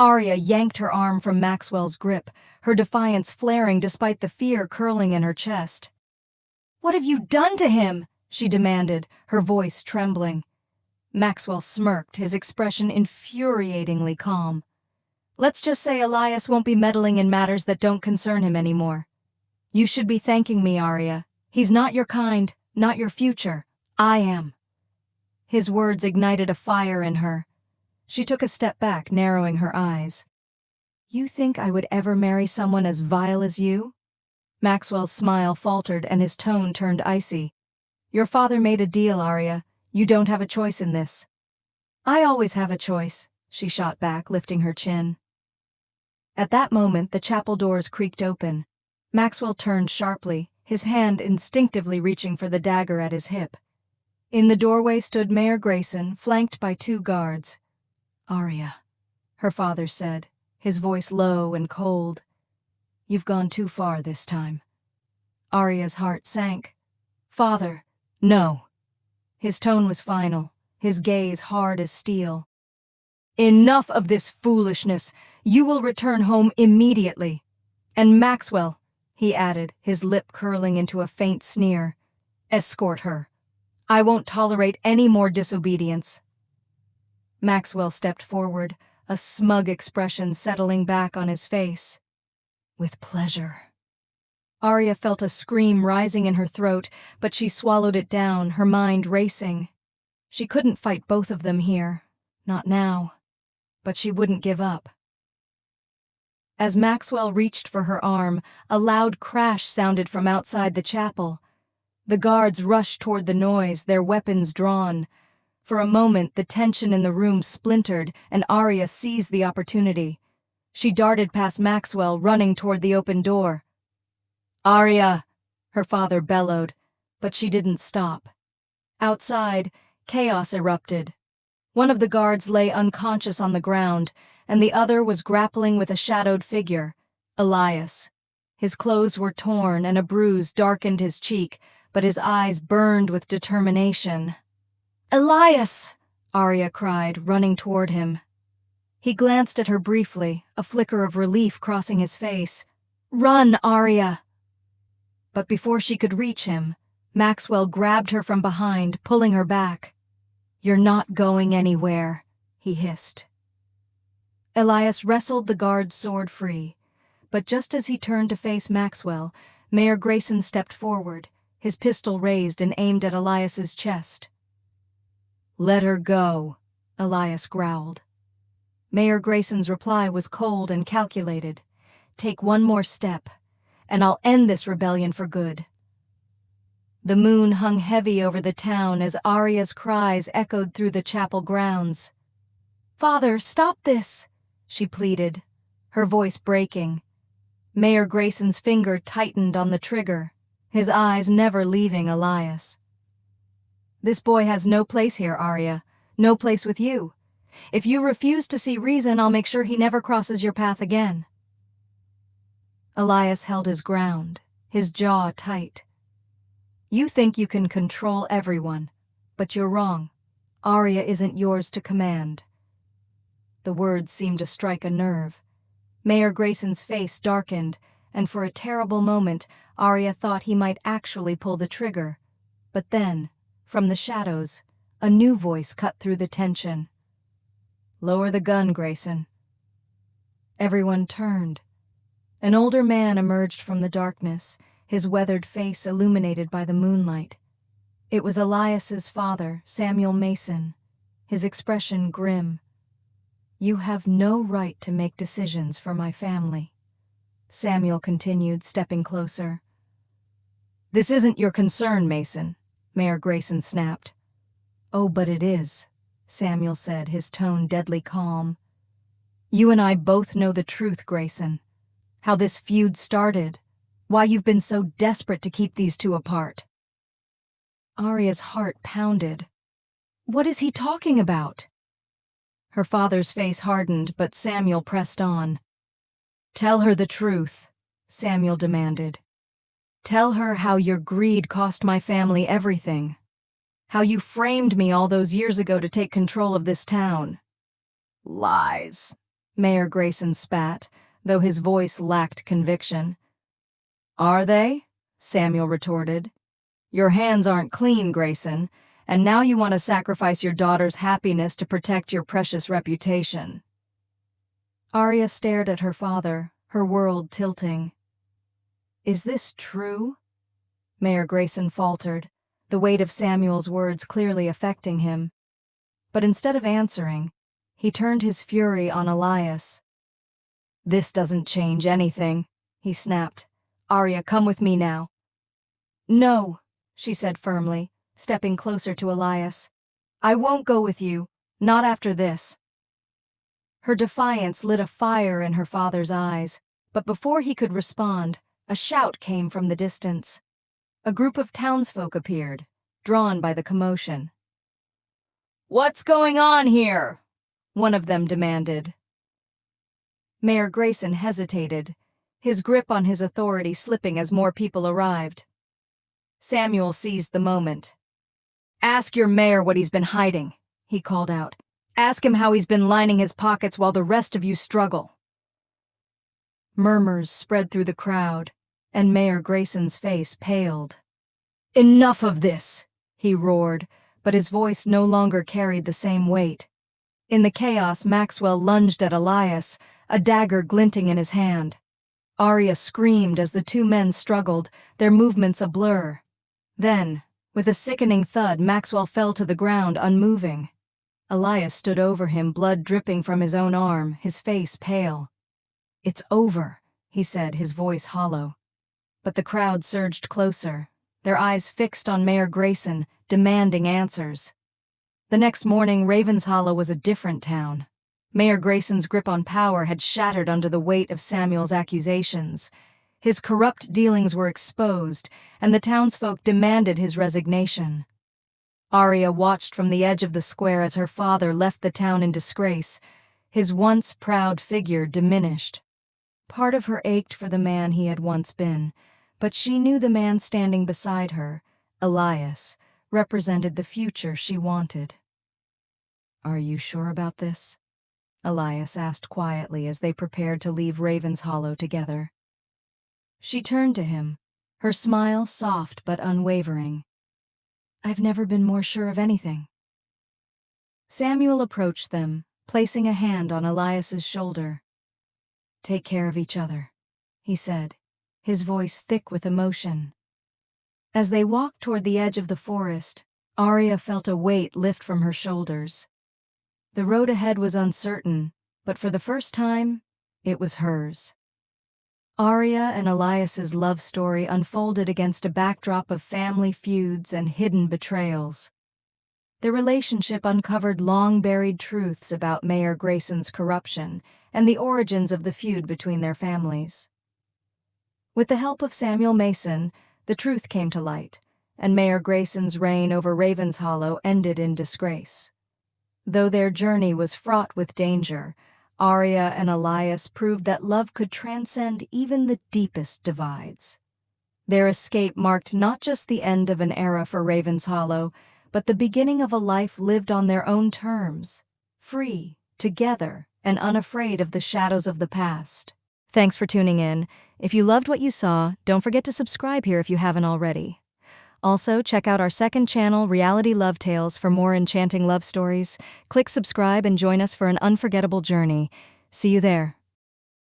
Arya yanked her arm from Maxwell's grip, her defiance flaring despite the fear curling in her chest. "What have you done to him?" she demanded, her voice trembling. Maxwell smirked, his expression infuriatingly calm. "Let's just say Elias won't be meddling in matters that don't concern him anymore. You should be thanking me, Arya. He's not your kind, not your future. I am." His words ignited a fire in her. She took a step back, narrowing her eyes. "You think I would ever marry someone as vile as you?" Maxwell's smile faltered and his tone turned icy. "Your father made a deal, Arya. You don't have a choice in this." "I always have a choice," she shot back, lifting her chin. At that moment, the chapel doors creaked open. Maxwell turned sharply, his hand instinctively reaching for the dagger at his hip. In the doorway stood Mayor Grayson, flanked by 2 guards. "Arya," her father said, his voice low and cold. "You've gone too far this time." Arya's heart sank. "Father, no." His tone was final, his gaze hard as steel. "Enough of this foolishness. You will return home immediately. And Maxwell," he added, his lip curling into a faint sneer, "escort her. I won't tolerate any more disobedience." Maxwell stepped forward, a smug expression settling back on his face. "With pleasure." Arya felt a scream rising in her throat, but she swallowed it down, her mind racing. She couldn't fight both of them here. Not now. But she wouldn't give up. As Maxwell reached for her arm, a loud crash sounded from outside the chapel. The guards rushed toward the noise, their weapons drawn. For a moment, the tension in the room splintered, and Arya seized the opportunity. She darted past Maxwell, running toward the open door. "Arya!" her father bellowed, but she didn't stop. Outside, chaos erupted. One of the guards lay unconscious on the ground, and the other was grappling with a shadowed figure, Elias. His clothes were torn and a bruise darkened his cheek, but his eyes burned with determination. "Elias!" Arya cried, running toward him. He glanced at her briefly, a flicker of relief crossing his face. "Run, Arya!" But before she could reach him, Maxwell grabbed her from behind, pulling her back. "You're not going anywhere," he hissed. Elias wrestled the guard's sword free, but just as he turned to face Maxwell, Mayor Grayson stepped forward, his pistol raised and aimed at Elias's chest. "Let her go," Elias growled. Mayor Grayson's reply was cold and calculated. "Take one more step, and I'll end this rebellion for good." The moon hung heavy over the town as Arya's cries echoed through the chapel grounds. "Father, stop this!" she pleaded, her voice breaking. Mayor Grayson's finger tightened on the trigger, his eyes never leaving Elias. "This boy has no place here, Arya. No place with you. If you refuse to see reason, I'll make sure he never crosses your path again." Elias held his ground, his jaw tight. "You think you can control everyone, but you're wrong. Arya isn't yours to command." The words seemed to strike a nerve. Mayor Grayson's face darkened, and for a terrible moment, Arya thought he might actually pull the trigger. But then, from the shadows, a new voice cut through the tension. "Lower the gun, Grayson." Everyone turned. An older man emerged from the darkness, his weathered face illuminated by the moonlight. It was Elias's father, Samuel Mason, his expression grim. "You have no right to make decisions for my family," Samuel continued, stepping closer. "This isn't your concern, Mason," Mayor Grayson snapped. "Oh, but it is," Samuel said, his tone deadly calm. "You and I both know the truth, Grayson. How this feud started. Why you've been so desperate to keep these two apart." Arya's heart pounded. What is he talking about? Her father's face hardened, but Samuel pressed on. "Tell her the truth," Samuel demanded. "Tell her how your greed cost my family everything. How you framed me all those years ago to take control of this town." "Lies," Mayor Grayson spat, though his voice lacked conviction. "Are they?" Samuel retorted. "Your hands aren't clean, Grayson, and now you want to sacrifice your daughter's happiness to protect your precious reputation." Arya stared at her father, her world tilting. "Is this true?" Mayor Grayson faltered, the weight of Samuel's words clearly affecting him. But instead of answering, he turned his fury on Elias. "This doesn't change anything," he snapped. "Arya, come with me now." "No," she said firmly, stepping closer to Elias. "I won't go with you, not after this." Her defiance lit a fire in her father's eyes, but before he could respond, a shout came from the distance. A group of townsfolk appeared, drawn by the commotion. "What's going on here?" one of them demanded. Mayor Grayson hesitated, his grip on his authority slipping as more people arrived. Samuel seized the moment. "Ask your mayor what he's been hiding," he called out. "Ask him how he's been lining his pockets while the rest of you struggle." Murmurs spread through the crowd, and Mayor Grayson's face paled. "Enough of this!" he roared, but his voice no longer carried the same weight. In the chaos, Maxwell lunged at Elias, a dagger glinting in his hand. Arya screamed as the two men struggled, their movements a blur. Then, with a sickening thud, Maxwell fell to the ground, unmoving. Elias stood over him, blood dripping from his own arm, his face pale. "It's over," he said, his voice hollow. But the crowd surged closer, their eyes fixed on Mayor Grayson, demanding answers. The next morning, Ravenshollow was a different town. Mayor Grayson's grip on power had shattered under the weight of Samuel's accusations. His corrupt dealings were exposed, and the townsfolk demanded his resignation. Arya watched from the edge of the square as her father left the town in disgrace, his once proud figure diminished. Part of her ached for the man he had once been, but she knew the man standing beside her, Elias, represented the future she wanted. "Are you sure about this?" Elias asked quietly as they prepared to leave Ravenshollow together. She turned to him, her smile soft but unwavering. "I've never been more sure of anything." Samuel approached them, placing a hand on Elias's shoulder. "Take care of each other," he said, his voice thick with emotion. As they walked toward the edge of the forest, Arya felt a weight lift from her shoulders. The road ahead was uncertain, but for the first time, it was hers. Arya and Elias's love story unfolded against a backdrop of family feuds and hidden betrayals. Their relationship uncovered long-buried truths about Mayor Grayson's corruption and the origins of the feud between their families. With the help of Samuel Mason, the truth came to light, and Mayor Grayson's reign over Ravenshollow ended in disgrace. Though their journey was fraught with danger, Arya and Elias proved that love could transcend even the deepest divides. Their escape marked not just the end of an era for Ravenshollow, but the beginning of a life lived on their own terms, free, together, and unafraid of the shadows of the past. Thanks for tuning in. If you loved what you saw, don't forget to subscribe here if you haven't already. Also, check out our second channel, Reality Love Tales, for more enchanting love stories. Click subscribe and join us for an unforgettable journey. See you there.